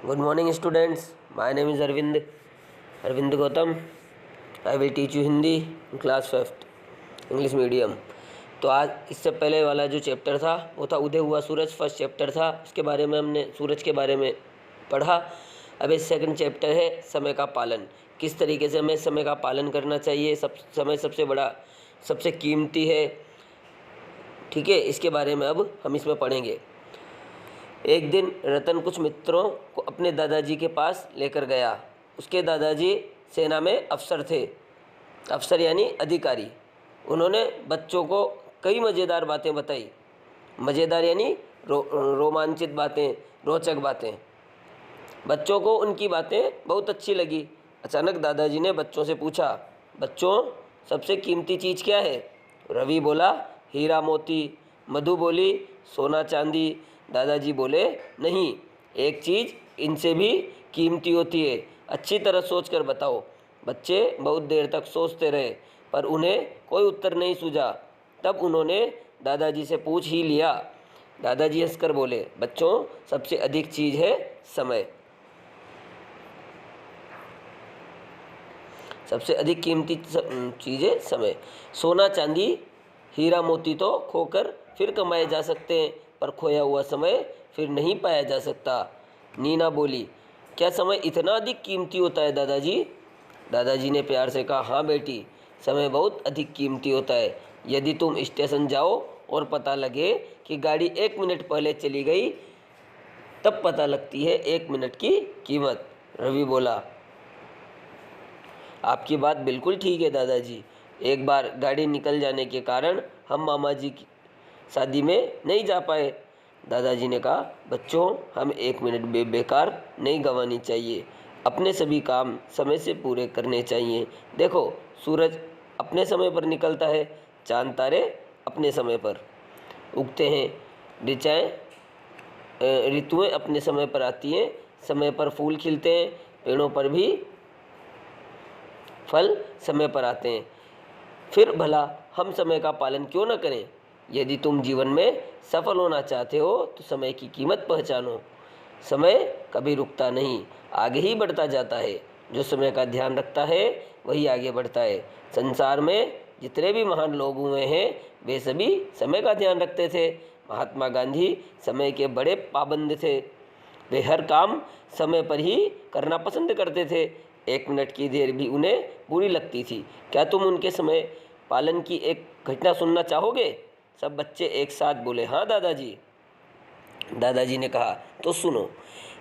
Good morning, students. My name is Arvind Gautam. I will teach you Hindi in class 5th English medium. तो आज इससे पहले वाला जो चैप्टर था वो था उदय हुआ सूरज। फर्स्ट चैप्टर था, इसके बारे में हमने सूरज के बारे में पढ़ा। अब इस सेकंड चैप्टर है समय का पालन। किस तरीके से हमें समय का पालन करना चाहिए। समय सबसे बड़ा, सबसे कीमती है, ठीक है। इसके बारे में अब हम इसमें पढ़ेंगे। एक दिन रतन कुछ मित्रों को अपने दादाजी के पास लेकर गया। उसके दादाजी सेना में अफसर थे, अफसर यानी अधिकारी। उन्होंने बच्चों को कई मज़ेदार बातें बताई। मज़ेदार यानी रोमांचित बातें, रोचक बातें। बच्चों को उनकी बातें बहुत अच्छी लगी। अचानक दादाजी ने बच्चों से पूछा, बच्चों सबसे कीमती चीज़ क्या है? रवि बोला, हीरा मोती। मधु बोली, सोना चांदी। दादाजी बोले, नहीं, एक चीज़ इनसे भी कीमती होती है। अच्छी तरह सोचकर बताओ। बच्चे बहुत देर तक सोचते रहे पर उन्हें कोई उत्तर नहीं सूझा। तब उन्होंने दादाजी से पूछ ही लिया। दादाजी हंसकर बोले, बच्चों सबसे अधिक चीज़ है समय। सबसे अधिक कीमती चीज़ है समय। सोना चांदी, हीरा मोती तो खोकर फिर कमाए जा सकते हैं, पर खोया हुआ समय फिर नहीं पाया जा सकता। नीना बोली, क्या समय इतना अधिक कीमती होता है दादाजी? दादाजी ने प्यार से कहा, हाँ बेटी, समय बहुत अधिक कीमती होता है। यदि तुम स्टेशन जाओ और पता लगे कि गाड़ी 1 मिनट पहले चली गई, तब पता लगती है 1 मिनट की कीमत। रवि बोला, आपकी बात बिल्कुल ठीक है दादाजी। एक बार गाड़ी निकल जाने के कारण हम मामा जी की शादी में नहीं जा पाए। दादाजी ने कहा, बच्चों हम 1 मिनट बेकार नहीं गंवानी चाहिए। अपने सभी काम समय से पूरे करने चाहिए। देखो, सूरज अपने समय पर निकलता है, चांद तारे अपने समय पर उगते हैं, ऋतुएं अपने समय पर आती हैं, समय पर फूल खिलते हैं, पेड़ों पर भी फल समय पर आते हैं। फिर भला हम समय का पालन क्यों न करें? यदि तुम जीवन में सफल होना चाहते हो तो समय की कीमत पहचानो। समय कभी रुकता नहीं, आगे ही बढ़ता जाता है। जो समय का ध्यान रखता है वही आगे बढ़ता है। संसार में जितने भी महान लोग हुए हैं वे सभी समय का ध्यान रखते थे। महात्मा गांधी समय के बड़े पाबंद थे। वे हर काम समय पर ही करना पसंद करते थे। 1 मिनट की देर भी उन्हें बुरी लगती थी। क्या तुम उनके समय पालन की एक घटना सुनना चाहोगे? सब बच्चे एक साथ बोले, हाँ दादाजी। दादाजी ने कहा, तो सुनो।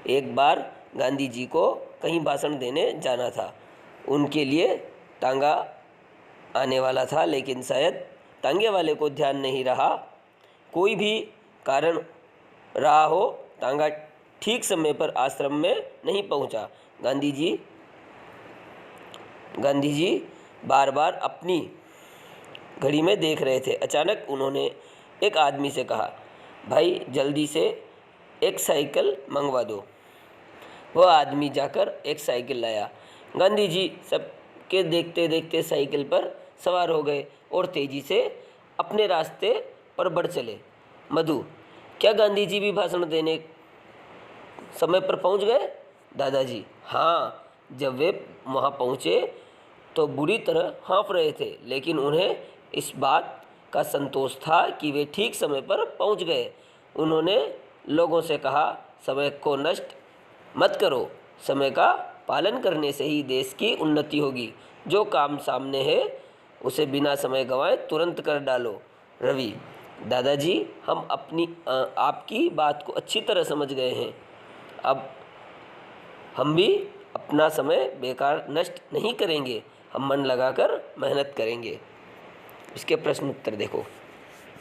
एक बार गांधी जी को कहीं भाषण देने जाना था। उनके लिए तांगा आने वाला था, लेकिन शायद तांगे वाले को ध्यान नहीं रहा। कोई भी कारण रहा हो, तांगा ठीक समय पर आश्रम में नहीं पहुंचा। गांधी जी बार बार अपनी घड़ी में देख रहे थे। अचानक उन्होंने एक आदमी से कहा, भाई जल्दी से एक साइकिल मंगवा दो। वह आदमी जाकर एक साइकिल लाया। गांधी जी सबके देखते देखते साइकिल पर सवार हो गए और तेजी से अपने रास्ते पर बढ़ चले। मधु, क्या गांधी जी भी भाषण देने समय पर पहुंच गए? दादाजी, हाँ, जब वे वहाँ पहुँचे तो बुरी तरह हाँफ रहे थे, लेकिन उन्हें इस बात का संतोष था कि वे ठीक समय पर पहुंच गए। उन्होंने लोगों से कहा, समय को नष्ट मत करो। समय का पालन करने से ही देश की उन्नति होगी। जो काम सामने है उसे बिना समय गंवाए तुरंत कर डालो। रवि, दादाजी हम आपकी बात को अच्छी तरह समझ गए हैं। अब हम भी अपना समय बेकार नष्ट नहीं करेंगे। हम मन लगाकर मेहनत करेंगे। इसके प्रश्न उत्तर देखो।